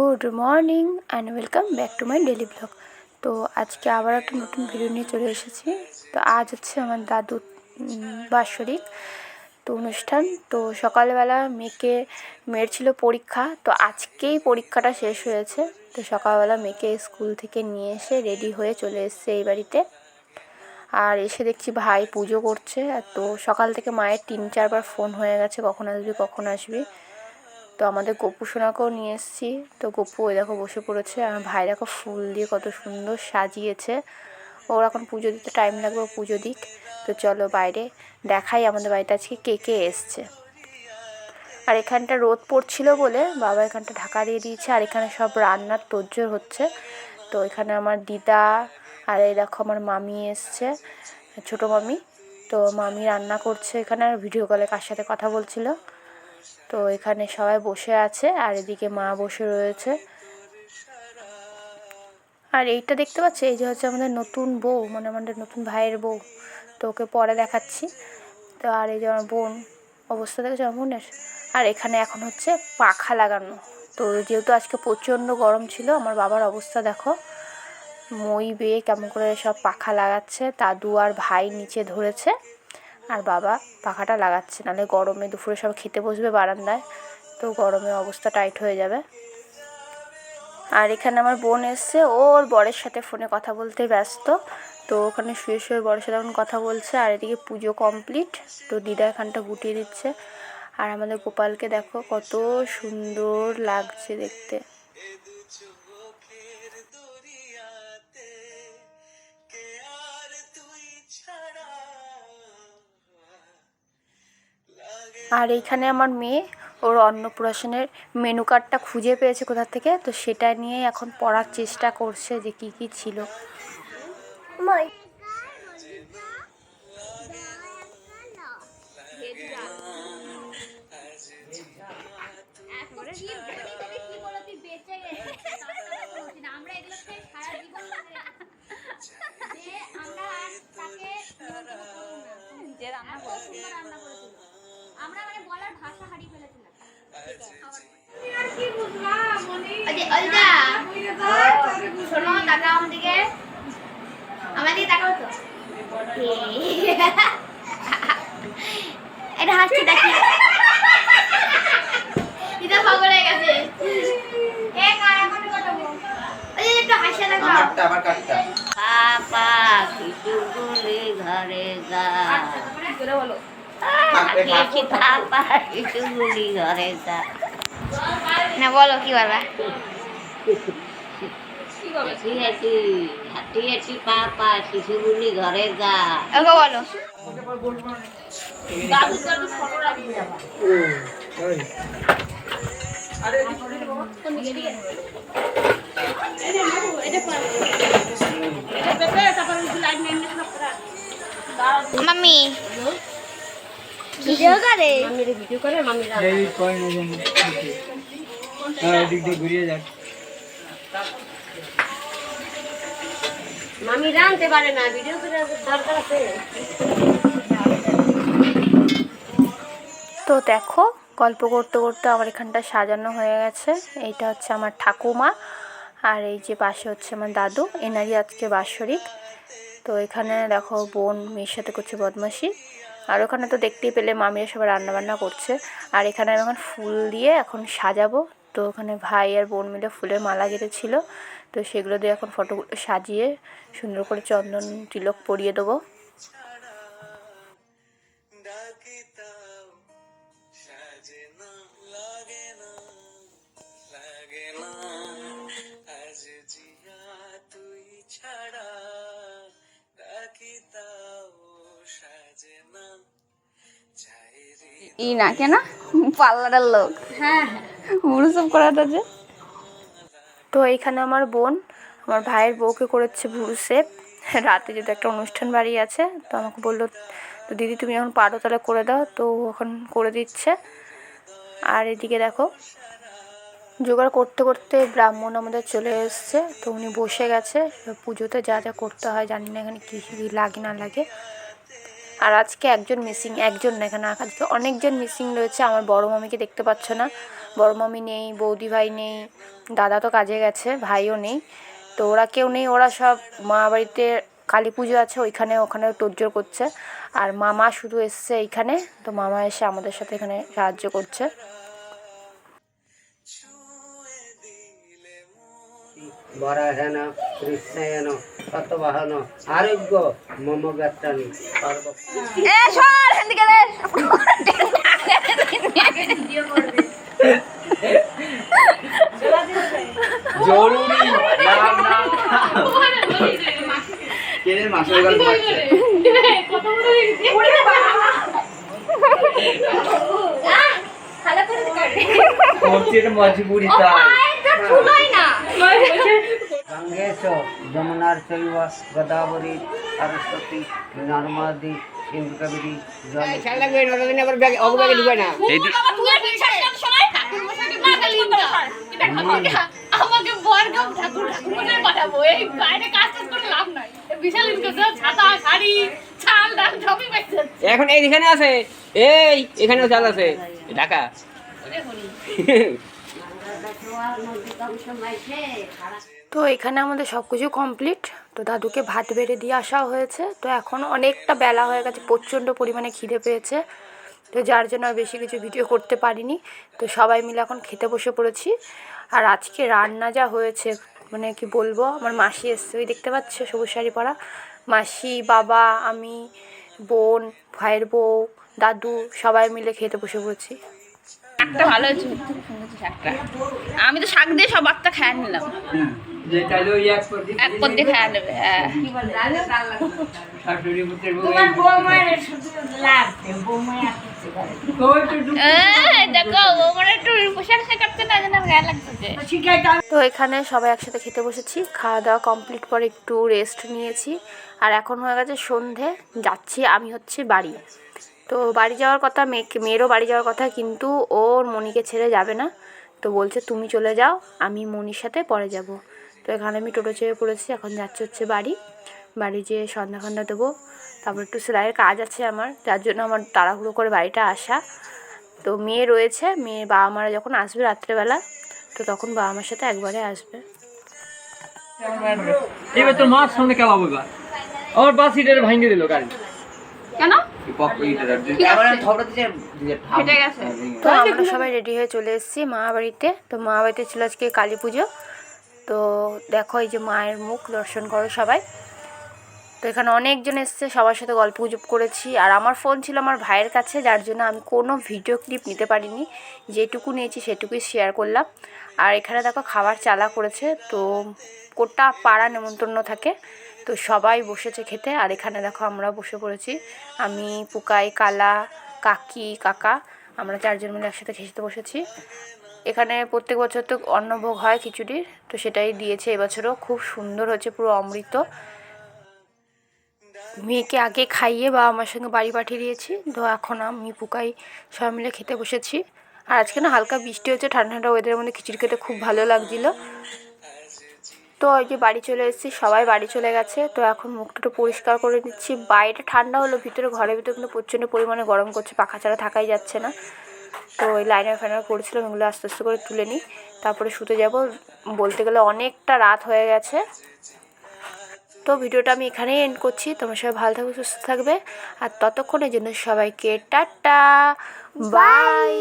Good morning and welcome back to my daily blog. তো আজকে আবার একটা নতুন ভিডিও নিয়ে চলে এসেছি। তো আজ হচ্ছে আমার দাদুর বাৎসরিক তো অনুষ্ঠান। তো সকালবেলা মেয়ের ছিল পরীক্ষা, তো আজকেই পরীক্ষাটা শেষ হয়েছে। তো সকালবেলা মেয়েকে স্কুল থেকে নিয়ে এসে রেডি হয়ে চলে এসেছে এই বাড়িতে। আর এসে দেখছি ভাই পুজো করছে। তো সকাল থেকে মায়ের 3-4বার ফোন হয়ে গেছে, কখন আসবি কখন আসবি। তো আমাদের গপু সোনাকেও নিয়ে এসেছি। তো গপু ওই দেখো বসে পড়েছে, আর ভাই দেখো ফুল দিয়ে কত সুন্দর সাজিয়েছে। ওর এখন পুজো দিতে টাইম লাগবে, ও পুজো দিক। তো চলো বাইরে দেখাই আমাদের বাড়িতে আজকে কে কে এসছে। আর এখানটা রোদ পড়ছিল বলে বাবা এখানটা ঢাকা দিয়ে দিয়েছে, আর এখানে সব রান্নার তোড়জোড় হচ্ছে। তো এখানে আমার দিদা আর এই দেখো আমার মামি এসছে, ছোটো মামি। তো মামি রান্না করছে এখানে, আর ভিডিও কলে কার সাথে কথা বলছিল। তো এখানে সবাই বসে আছে, আর এদিকে মা বসে রয়েছে। আর এইটা দেখতে পাচ্ছি, এই যে হচ্ছে আমাদের নতুন বউ, মানে আমাদের নতুন ভাইয়ের বউ। তো ওকে পরে দেখাচ্ছি। তো আর এই যে আমার বোন, অবস্থা দেখেছে আমার বোনের। আর এখানে এখন হচ্ছে পাখা লাগানো। তো যেহেতু আজকে প্রচণ্ড গরম ছিল, আমার বাবার অবস্থা দেখো, মই বেয়ে কেমন করে সব পাখা লাগাচ্ছে। দাদু আর ভাই নিচে ধরেছে, আর বাবা পাখাটা লাগাচ্ছে, নাহলে গরমে দুপুরে সব খেতে বসবে বারান্দায়, তো গরমে অবস্থা টাইট হয়ে যাবে। আর এখানে আমার বোন এসছে, ওর বরের সাথে ফোনে কথা বলতে ব্যস্ত। তো ওখানে শুয়ে শুয়ে বরের সাথে এখন কথা বলছে। আর এদিকে পুজো কমপ্লিট, তো দিদা এখানটা গুটিয়ে দিচ্ছে। আর আমাদের গোপালকে দেখো কত সুন্দর লাগছে দেখতে। আর এইখানে আমার মেয়ে ওর অন্নপ্রাশনের মেনু কার্ডটা খুঁজে পেয়েছে কোথা থেকে, তো সেটা নিয়ে এখন পড়ার চেষ্টা করছে যে কী কী ছিল। আমরা মানে বলার ভাষা হারিয়ে ফেলেছিলাম। শোনো, তাকাও আমাদিকে, আমাদিকে তাকাও তো। এটা হাসছি দেখি, এটা পাগল হয়ে গেছে। একটু হাসি লাগাও। আমার কাটটা পাপা কিছুগুলি ঘরে যা, বলো পাপা কিছুগুলি ঘরে যা। না বলো কি বলবা? হাঁটি হাঁটি পাপা শিশুগুলি ঘরে যা। ওকে বলো। মাম্মি ভিডিও করে, ভিডিও করে মামি এই কয় না জানি। হ্যাঁ দিক দিয়ে ঘুরিয়ে যাক। মামি রাঁধতে পারে না, ভিডিও করে দরকার আছে। তো দেখো গল্প করতে করতে আমার এখানটা সাজানো হয়ে গেছে। এইটা হচ্ছে আমার ঠাকুমা, আর এই যে পাশে হচ্ছে আমার দাদু, এনারই আজকে বাৎসরিক। তো এখানে দেখো বোন মেয়ের সাথে করছে বদমাশি। আর ওখানে তো দেখতেই পেলে মামিরা সবাই রান্নাবান্না করছে। আর এখানে আমি এখন ফুল দিয়ে এখন সাজাবো। তো ওখানে ভাই আর বোন মিলে ফুলের মালা গেঁথেছিল, তো সেগুলো দিয়ে এখন ফটোগুলো সাজিয়ে সুন্দর করে চন্দন তিলক পরিয়ে দেবো। ই না কেন পার্লারের লোক, হ্যাঁ মুরুসব করাটা যে। তো এইখানে আমার বোন আমার ভাইয়ের বউকে করেছে ভুরু শেপ। রাতে যদি একটা অনুষ্ঠান বাড়ি আছে, তো আমাকে বললো, তো দিদি তুমি এখন পারো তাহলে করে দাও, তো এখন করে দিচ্ছে। আর এদিকে দেখো জোগাড় করতে করতে ব্রাহ্মণ আমাদের চলে এসছে, তো উনি বসে গেছে। পুজোতে যা যা করতে হয় জানি না এখানে কী কী লাগে না লাগে। আর আজকে একজন মিসিং, একজন না, এখানে আজকে অনেকজন মিসিং রয়েছে। আমার বড় মামিকে দেখতে পাচ্ছ না, বড় মামি নেই, বৌদি ভাই নেই, দাদা তো কাজে গেছে, ভাইও নেই। তো ওরা কেউ নেই, ওরা সব মা বাড়িতে কালী পুজো আছে ওখানে তোড়জোড় করছে। আর মামা শুধু এসছে এইখানে, তো মামা এসে আমাদের সাথে এখানে সাহায্য করছে। বরাহেন কৃষ্ণেন শতবাহন আরোগ্য মম গাত্রাণি এ সর এদিকে রে জরুরি নাম নাম কেনে মাসের গল্প আছে কত বড় হয়ে গেছে খালা করে দে কোচে তো মজবুরি তাই এটা চুলাই না গঙ্গেশ যমুনার চৈব গোদাবরী সরস্বতী নর্মদী সিন্ধু কাবেরী জল খেয়াল লাগবে নরদিন আবার ব্যাগ অগব্যাগে ঢুকে না আমাকে বরগাম ঠাকুর ঠাকুরের পাঠাবো, এই বাইরে কাজ করে লাভ নাই। বিশাল ইনকাম, ছাতা শাড়ি চাল ডাল সবই পাইছে। এখন এই এখানে আছে, এই এখানেও চাল আছে ঢাকা। তো এখানে আমাদের সব কিছু কমপ্লিট। তো দাদুকে ভাত বেড়ে দিয়ে আসা হয়েছে। তো এখন অনেকটা বেলা হয়ে গেছে, প্রচণ্ড পরিমাণে খিদে পেয়েছে, তো যার জন্য আর বেশি কিছু ভিডিও করতে পারিনি। তো সবাই মিলে এখন খেতে বসে পড়েছি। আর আজকে রান্না যা হয়েছে মানে কি বলবো, আমার মাসি এসছে, ওই দেখতে পাচ্ছ সবুজ শাড়ি পরা মাসি, বাবা, আমি, বোন, ভাইয়ের বউ, দাদু সবাই মিলে খেতে বসে পড়েছি। শাকটা ভালো হয়েছে, শাকটা আমি তো শাক দিয়ে সব বাচ্চা খেয়ে নিলাম, এক পদ দিয়ে খেয়ে নেবে। হ্যাঁ দেখো ওর একটু পোশাক শেখাচ্ছে না, যেন গায়ে লাগছে। তো এখানে সবাই একসাথে খেতে বসেছি, খাওয়া দাওয়া কমপ্লিট করে একটু রেস্ট নিয়েছি। আর এখন হয়ে গেছে সন্ধে, যাচ্ছি আমি হচ্ছে বাড়ি। তো বাড়ি যাওয়ার কথা, মেয়েরও বাড়ি যাওয়ার কথা, কিন্তু ওর মনিকে ছেড়ে যাবে না। তো বলছে তুমি চলে যাও, আমি মনির সাথে পরে যাব। তো এখানে আমি টোটো চেপে পড়েছি, এখন যাচ্ছে হচ্ছে বাড়ি যেয়ে সন্ধ্যা দেবো। তারপর একটু সেলাইয়ের কাজ আছে আমার, যার জন্য আমার তাড়াহুড়ো করে বাড়িটা আসা। তো মেয়ে রয়েছে, মেয়ের বাবা মারা যখন আসবে রাত্রেবেলা, তো তখন বাবা মার সাথে একবারে আসবে। এবার তোর মার সঙ্গে খেলাবো, এবার আমার বাস সিটের ভাঙিয়ে দিল গাড়ি। কেন তো আমরা সবাই রেডি হয়ে চলে এসেছি মা বাড়িতে। তো মা বাড়িতে ছিল আজকে কালী পুজো। তো দেখো এই যে মায়ের মুখ দর্শন করো সবাই। তো এখানে অনেকজন এসছে, সবার সাথে গল্প গুজব করেছি। আর আমার ফোন ছিল আমার ভাইয়ের কাছে, যার জন্য আমি কোনো ভিডিও ক্লিপ নিতে পারিনি, যেটুকু নিয়েছি সেটুকুই শেয়ার করলাম। আর এখানে দেখো খাবার চালা করেছে, তো গোটা পাড়া নেমন্তন্ন থাকে, তো সবাই বসেছে খেতে। আর এখানে দেখো আমরা বসে পড়েছি, আমি, পুকাই, কালা, কাকি, কাকা, আমরা চারজন মিলে একসাথে খেতে বসেছি। এখানে প্রত্যেক বছর তো অন্নভোগ হয় খিচুড়ির, তো সেটাই দিয়েছে এবছরও, খুব সুন্দর হয়েছে, পুরো অমৃত। মেয়েকে আগে খাইয়ে বাবা আমার সঙ্গে বাড়ি পাঠিয়ে দিয়েছি। তো এখন আমি পুকাই সবাই মিলে খেতে বসেছি। আর আজকে না হালকা বৃষ্টি হচ্ছে, ঠান্ডা ঠান্ডা ওয়েদারের মধ্যে খিচুড়ি খেতে খুব ভালো লাগছিলো। তো ওই যে বাড়ি চলে এসেছি, সবাই বাড়ি চলে গেছে। তো এখন মুখটা পরিষ্কার করে নিচ্ছি। বাইরে ঠান্ডা হলো, ঘরের ভিতরে কিন্তু প্রচণ্ড পরিমাণে গরম করছে, পাখা ছাড়া থাকাই যাচ্ছে না। তো ওই লাইনার ফ্যানার পড়ছিলাম, এগুলো আস্তে আস্তে করে তুলে নিই, তারপরে শুতে যাব। বলতে গেলে অনেকটা রাত হয়ে গেছে। তো ভিডিওটা আমি এখানেই এন্ড করছি। তোমার সবাই ভালো থাকবে, সুস্থ থাকবে। আর ততক্ষণের জন্য সবাইকে টাটা, বাই।